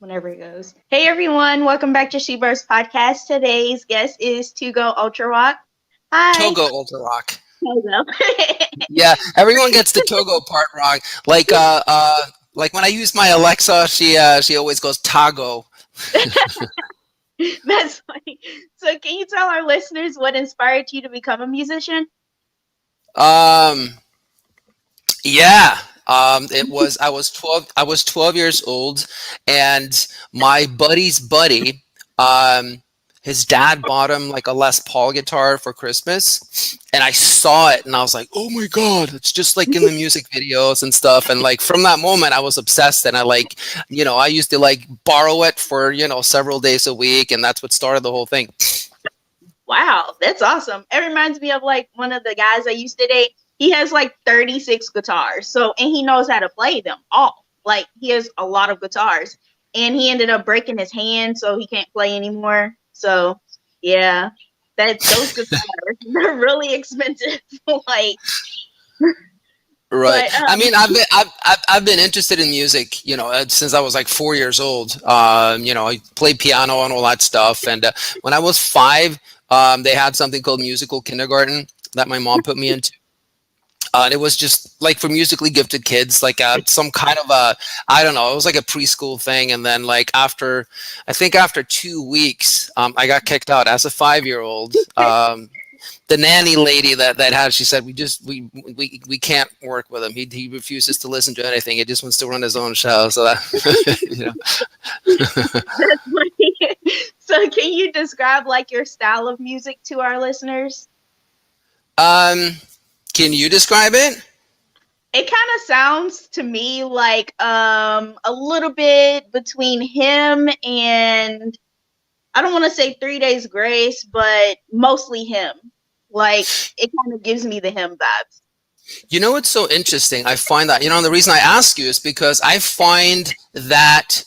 whenever it goes. Hey everyone, welcome back to She Podcast. Today's guest is Toggo UltraRock. Hi. Togo UltraRock. Hello. Yeah, everyone gets the Togo part wrong. Like when I use my Alexa, she always goes Tago. That's funny. So, can you tell our listeners what inspired you to become a musician? Um, yeah. It was I was 12 years old, and my buddy's buddy, his dad bought him like a Les Paul guitar for Christmas, and I saw it and I was like, oh my god, it's just like in the music videos and stuff. And like from that moment, I was obsessed, and I used to like borrow it for several days a week, and that's what started the whole thing. Wow, that's awesome. It reminds me of like one of the guys I used to date. He has like 36 guitars. So, and he knows how to play them all. Like, he has a lot of guitars. And he ended up breaking his hand, so he can't play anymore. So, yeah, those guitars, they're really expensive. Like, Right. but I mean, I've been interested in music, since I was like 4 years old. I played piano and all that stuff. And when I was five, they had something called musical kindergarten that my mom put me into. And it was just like for musically gifted kids, like some kind of I don't know, it was like a preschool thing. And then like I think after 2 weeks, I got kicked out as a 5-year-old. The nanny lady that had, she said, we can't work with him. He refuses to listen to anything. He just wants to run his own show. So that, that's funny. So, can you describe like your style of music to our listeners? um, can you describe it? It kind of sounds to me like a little bit between him and I don't want to say 3 Days Grace, but mostly him. Like, it kind of gives me the him vibes. It's so interesting. I find that, and the reason I ask you is because I find that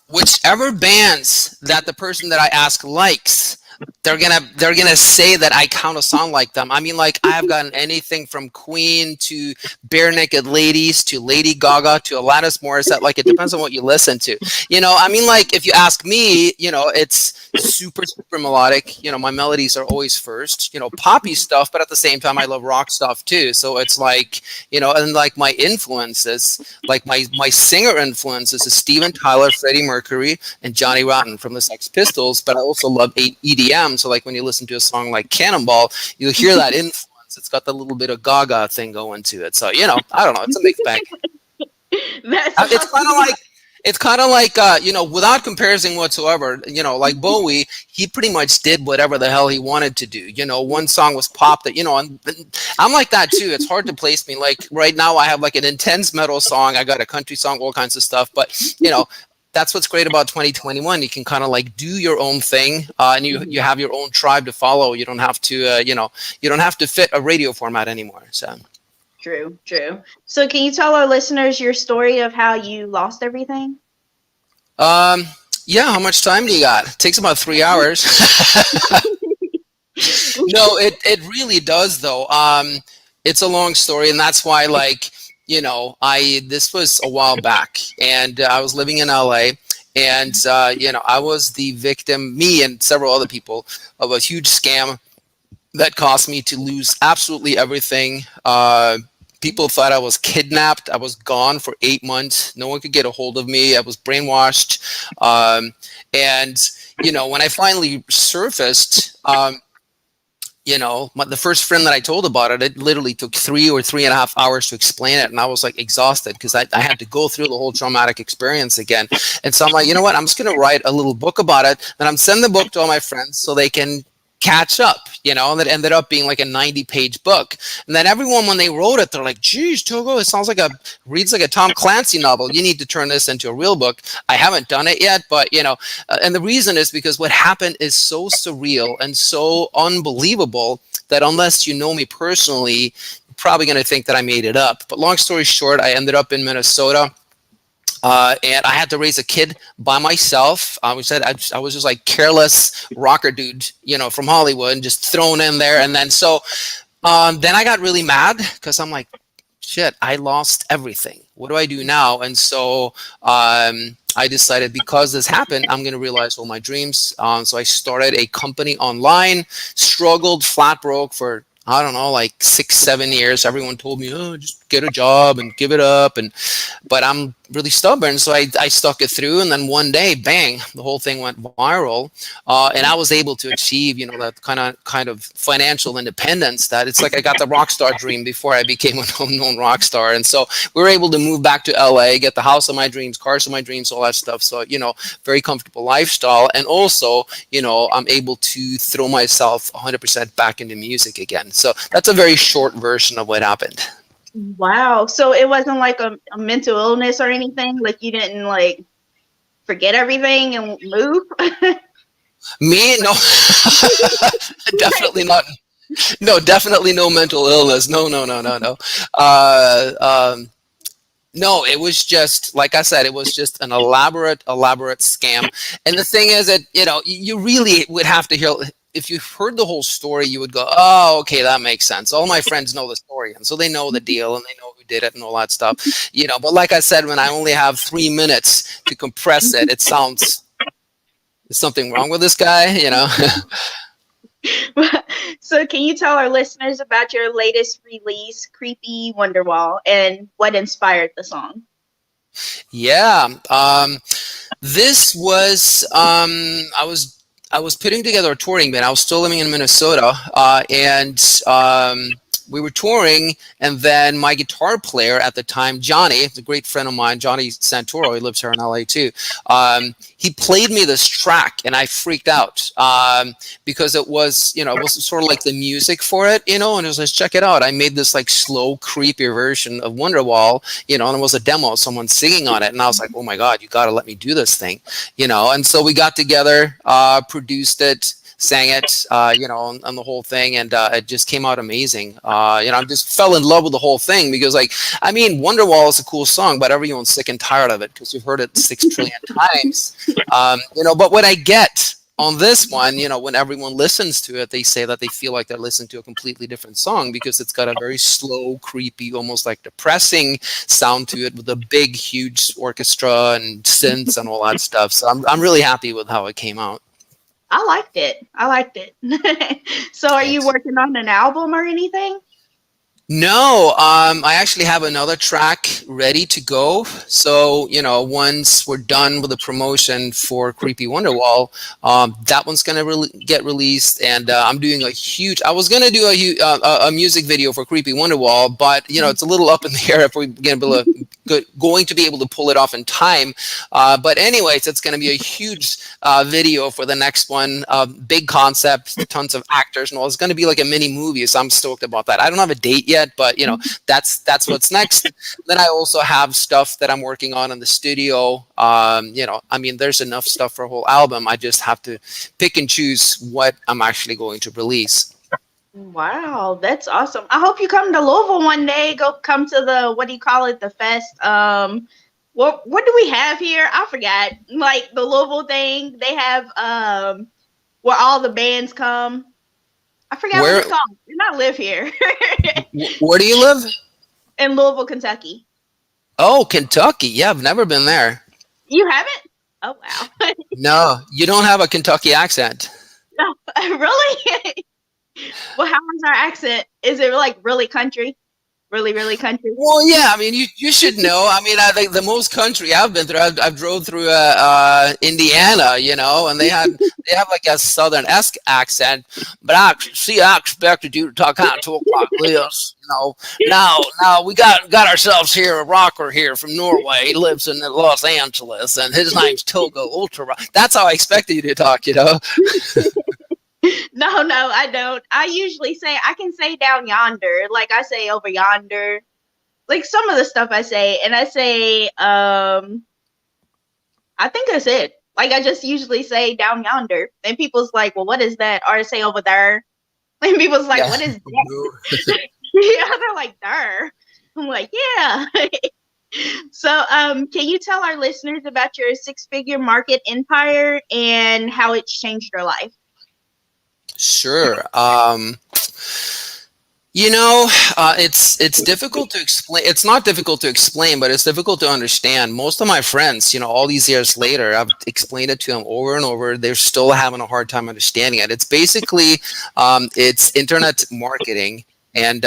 whichever bands that the person that I ask likes, they're gonna say that I kind of sound like them. I mean, like I've gotten anything from Queen to Bare Naked Ladies to Lady Gaga to Alanis Morissette. Like it depends on what you listen to. I mean, like if you ask me, it's super melodic. My melodies are always first. Poppy stuff, but at the same time, I love rock stuff too. So it's like and like my influences, like my singer influences is Steven Tyler, Freddie Mercury, and Johnny Rotten from the Sex Pistols. But I also love EDM. So like when you listen to a song like Cannonball, you'll hear that influence. It's got the little bit of Gaga thing going to it. So I don't know. It's a mixed bag. That's It's awesome. kind of like without comparison whatsoever. Like Bowie, he pretty much did whatever the hell he wanted to do. One song was pop that and I'm like that too. It's hard to place me. Like right now, I have like an intense metal song. I got a country song, all kinds of stuff. But that's what's great about 2021. You can kind of like do your own thing, and you have your own tribe to follow. You don't have to, you don't have to fit a radio format anymore. So. True, true. So, can you tell our listeners your story of how you lost everything? Um, yeah, how much time do you got? It takes about 3 hours. No, it really does though. It's a long story, and that's why I this was a while back, and I was living in LA, and I was the victim, me and several other people, of a huge scam that caused me to lose absolutely everything. People thought I was kidnapped. I was gone for 8 months. No one could get a hold of me. I was brainwashed. And when I finally surfaced, the first friend that I told about it, it literally took 3 or 3.5 hours to explain it. And I was like exhausted because I had to go through the whole traumatic experience again. And so I'm like, you know what? I'm just going to write a little book about it. And I'm sending the book to all my friends so they can catch up, and that ended up being like a 90-page book. And then everyone, when they wrote it, they're like, geez, Togo, it sounds like reads like a Tom Clancy novel. You need to turn this into a real book. I haven't done it yet, but, and the reason is because what happened is so surreal and so unbelievable that unless you know me personally, you're probably going to think that I made it up. But long story short, I ended up in Minnesota. And I had to raise a kid by myself. I was just like careless rocker dude, from Hollywood, and just thrown in there. And then I got really mad because I'm like, shit, I lost everything. What do I do now? And so I decided, because this happened, I'm going to realize all my dreams. So I started a company online, struggled, flat broke for, I don't know, like 6, 7 years. Everyone told me, oh, just get a job and give it up. But I'm really stubborn, so I stuck it through, and then one day, bang, the whole thing went viral, and I was able to achieve, that kind of financial independence. That it's like I got the rock star dream before I became a known rock star, and so we were able to move back to LA, get the house of my dreams, cars of my dreams, all that stuff. So very comfortable lifestyle, and also I'm able to throw myself 100% back into music again. So that's a very short version of what happened. Wow. So it wasn't like a mental illness or anything? Like you didn't like forget everything and move? Me? No, definitely not. No, definitely no mental illness. No, no, no, no, no. Uh, um, no, it was just, like I said, it was just an elaborate scam. And the thing is that, you really would have to hear, if you heard the whole story, you would go, oh, okay, that makes sense. All my friends know the story. And so they know the deal and they know who did it and all that stuff, but like I said, when I only have 3 minutes to compress it, it sounds, is something wrong with this guy? So can you tell our listeners about your latest release, Creepy Wonderwall, and what inspired the song? Yeah. This was, I was putting together a touring band. I was still living in Minnesota, and we were touring, and then my guitar player at the time, Johnny, a great friend of mine, Johnny Santoro, he lives here in LA too. He played me this track, and I freaked out because it was, it was sort of like the music for it, and it was, let's check it out. I made this like slow, creepy version of Wonderwall, and it was a demo of someone singing on it, and I was like, oh my God, you got to let me do this thing, and so we got together, produced it, sang it, on the whole thing, and it just came out amazing. I just fell in love with the whole thing because, Wonderwall is a cool song, but everyone's sick and tired of it because you've heard it 6 trillion times. But what I get on this one, when everyone listens to it, they say that they feel like they're listening to a completely different song because it's got a very slow, creepy, almost like depressing sound to it with a big, huge orchestra and synths and all that stuff. So I'm really happy with how it came out. I liked it. So are you Thanks. working on an album or anything? No, I actually have another track ready to go. So, once we're done with the promotion for Creepy Wonderwall, that one's going to get released. And I'm doing I was going to do a music video for Creepy Wonderwall, but, it's a little up in the air if we're going to be able to pull it off in time. But anyways, it's going to be a huge video for the next one. Big concept, tons of actors and all. It's going to be like a mini movie. So I'm stoked about that. I don't have a date yet. But that's what's next. Then I also have stuff that I'm working on in the studio. There's enough stuff for a whole album. I just have to pick and choose what I'm actually going to release. Wow, that's awesome. I hope you come to Louisville one day. Come to the, what do you call it, the fest. What do we have here? I forgot. Like the Louisville thing. They have where all the bands come. I forgot what it's called. Do not live here. Where do you live? In Louisville, Kentucky. Oh, Kentucky. Yeah, I've never been there. You haven't? Oh, wow. No, you don't have a Kentucky accent. No, really? Well, how is our accent? Is it like really country? Really, really country? Well, yeah, you should know. I think the most country I've been through, I've drove through Indiana, and they have like a southern-esque accent, but I expected you to talk like this, Now we got ourselves here a rocker here from Norway. He lives in Los Angeles, and his name's Toggo UltraRock. That's how I expected you to talk, No, I don't. I usually say, I can say down yonder. Like I say over yonder. Like some of the stuff I say. And I say, I think that's it. Like I just usually say down yonder. And people's like, well, what is that? Or I say over there. And people's like, what is that? Yeah, they're like, there. I'm like, yeah. So can you tell our listeners about your 6-figure market empire and how it's changed your life? Sure. It's difficult to explain. It's not difficult to explain, but it's difficult to understand. Most of my friends, all these years later, I've explained it to them over and over. They're still having a hard time understanding it. It's basically, it's internet marketing, and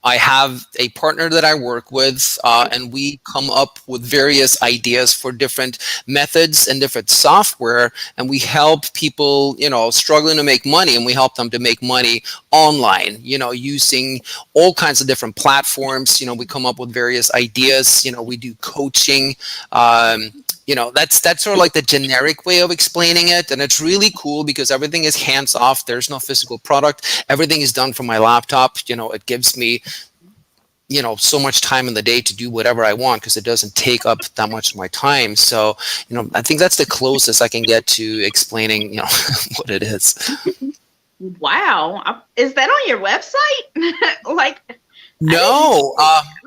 I have a partner that I work with, and we come up with various ideas for different methods and different software, and we help people, struggling to make money, and we help them to make money online, using all kinds of different platforms. We come up with various ideas. We do coaching. That's sort of like the generic way of explaining it, and it's really cool because everything is hands off. There's no physical product. Everything is done from my laptop. It gives me so much time in the day to do whatever I want because it doesn't take up that much of my time. So I think that's the closest I can get to explaining what it is. Wow. Is that on your website? Like, No,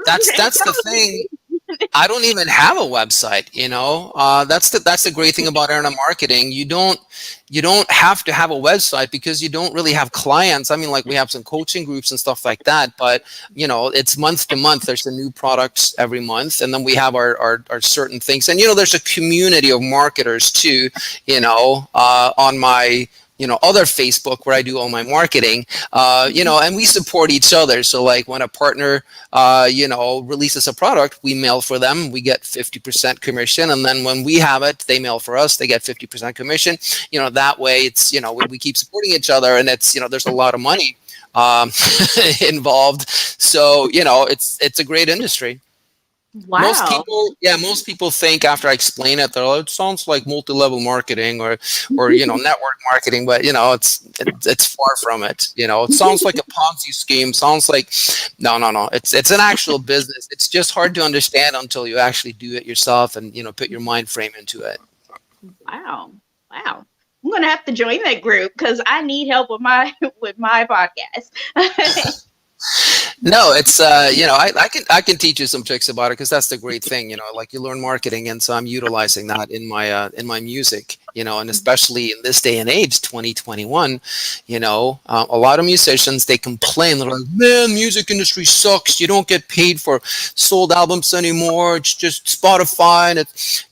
that's the thing. I don't even have a website. That's the great thing about internet marketing. You don't have to have a website because you don't really have clients. I mean, like, we have some coaching groups and stuff like that, but it's month to month. There's a new products every month, and then we have our certain things. And there's a community of marketers too. On my other Facebook where I do all my marketing, and we support each other. So like when a partner, releases a product, we mail for them, we get 50% commission. And then when we have it, they mail for us, they get 50% commission. That way it's, we keep supporting each other, and it's, there's a lot of money involved. So, it's a great industry. wow. Most people think after I explain it, they're like, it sounds like multi-level marketing or network marketing, but it's far from it. It sounds like a Ponzi scheme. Sounds like no. It's an actual business. It's just hard to understand until you actually do it yourself and put your mind frame into it. Wow. Wow. I'm gonna have to join that group because I need help with my with my podcast. No, it's I can teach you some tricks about it because that's the great thing, like you learn marketing, and so I'm utilizing that in my music, and especially in this day and age, 2021, a lot of musicians, they complain, they're like, man, music industry sucks. You don't get paid for sold albums anymore. It's just Spotify, and it's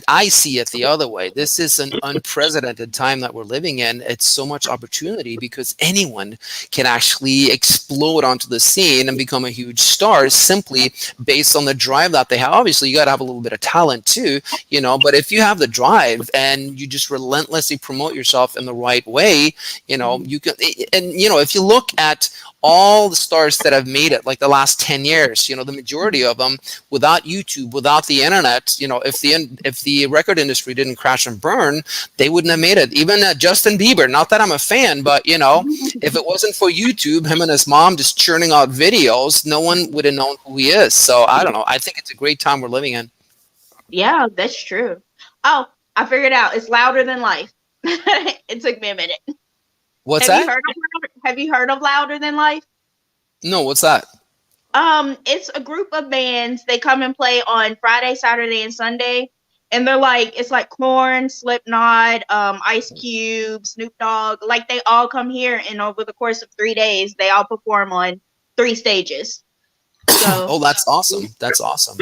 I see it the other way. This is an unprecedented time that we're living in. It's so much opportunity because anyone can actually explode onto the scene and become a huge star simply based on the drive that they have. Obviously, you got to have a little bit of talent too, but if you have the drive and you just relentlessly promote yourself in the right way, you can. And if you look at all the stars that have made it, like the last 10 years, the majority of them, without YouTube, without the internet, if the record industry didn't crash and burn, they wouldn't have made it. Even Justin Bieber, not that I'm a fan, but if it wasn't for YouTube, him and his mom just churning out videos, no one would have known who he is. So I don't know. I think it's a great time we're living in. Yeah, that's true. Oh, I figured out. It's louder than life. It took me a minute. What's Have you that? heard of Have you heard of Louder Than Life? No, what's that? It's a group of bands. They come and play on Friday, Saturday, and Sunday. And they're like, it's like Korn, Slipknot, Ice Cube, Snoop Dogg. Like, they all come here, and over the course of 3 days, they all perform on 3 stages. So, Oh, that's awesome. That's awesome.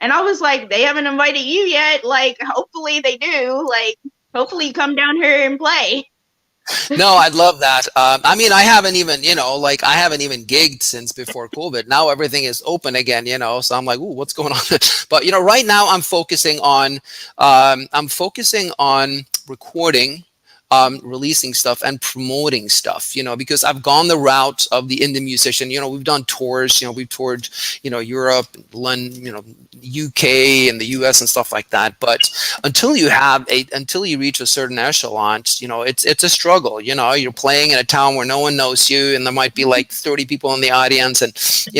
and I was like, they haven't invited you yet. Like, hopefully they do. Like, hopefully you come down here and play. No, I'd love that. I mean, I haven't even, I haven't even gigged since before COVID. Now everything is open again, so I'm like, ooh, what's going on? But, right now I'm focusing on recording, releasing stuff and promoting stuff, because I've gone the route of the indie musician. We've done tours, we've toured, Europe, London, UK and the US and stuff like that. But until you reach a certain echelon, it's a struggle. You're playing in a town where no one knows you, and there might be like 30 people in the audience, and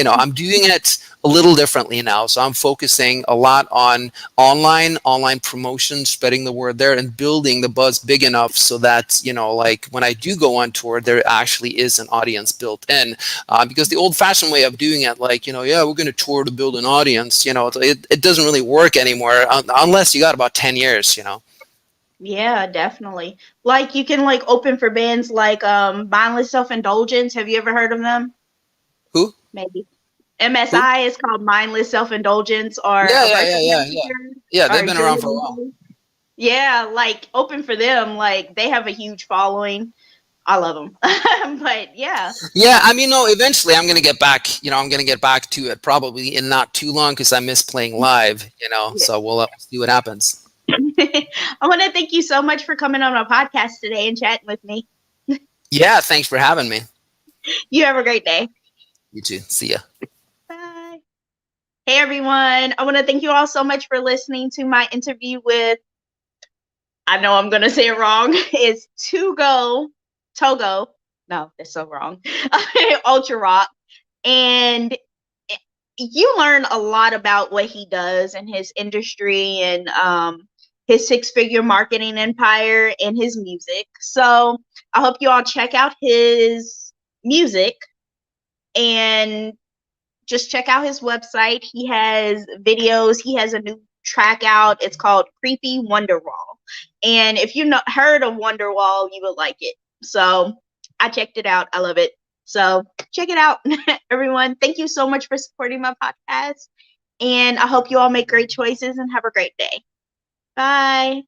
I'm doing it a little differently now. So I'm focusing a lot on online promotion, spreading the word there, and building the buzz big enough so that, like when I do go on tour, there actually is an audience built in. Because the old fashioned way of doing it, like, yeah, we're going to tour to build an audience, it doesn't really work anymore unless you got about 10 years. Yeah, definitely. Like you can like open for bands like Mindless Self Indulgence. Have you ever heard of them? Who? Maybe. Who? MSI is called Mindless Self Indulgence or Yeah, yeah, yeah, Aversive yeah, yeah. Massacre Yeah, they've or been Joy around for a while. Division. Yeah, like open for them. Like they have a huge following. I love them. But yeah. Yeah, I mean, no, eventually I'm gonna get back. I'm gonna get back to it probably in not too long because I miss playing live. Yeah. So we'll see what happens. I want to thank you so much for coming on my podcast today and chatting with me. Yeah, thanks for having me. You have a great day. You too. See ya. Bye. Hey everyone. I want to thank you all so much for listening to my interview with, I know I'm going to say it wrong, it's Toggo. No, that's so wrong. UltraRock. And you learn a lot about what he does and his industry and his six-figure marketing empire and his music. So I hope you all check out his music and just check out his website. He has videos. He has a new track out. It's called Creepy Wonderwall. And if you've not heard of Wonderwall, you would like it. So I checked it out. I love it. So check it out, everyone. Thank you so much for supporting my podcast. And I hope you all make great choices and have a great day. Bye.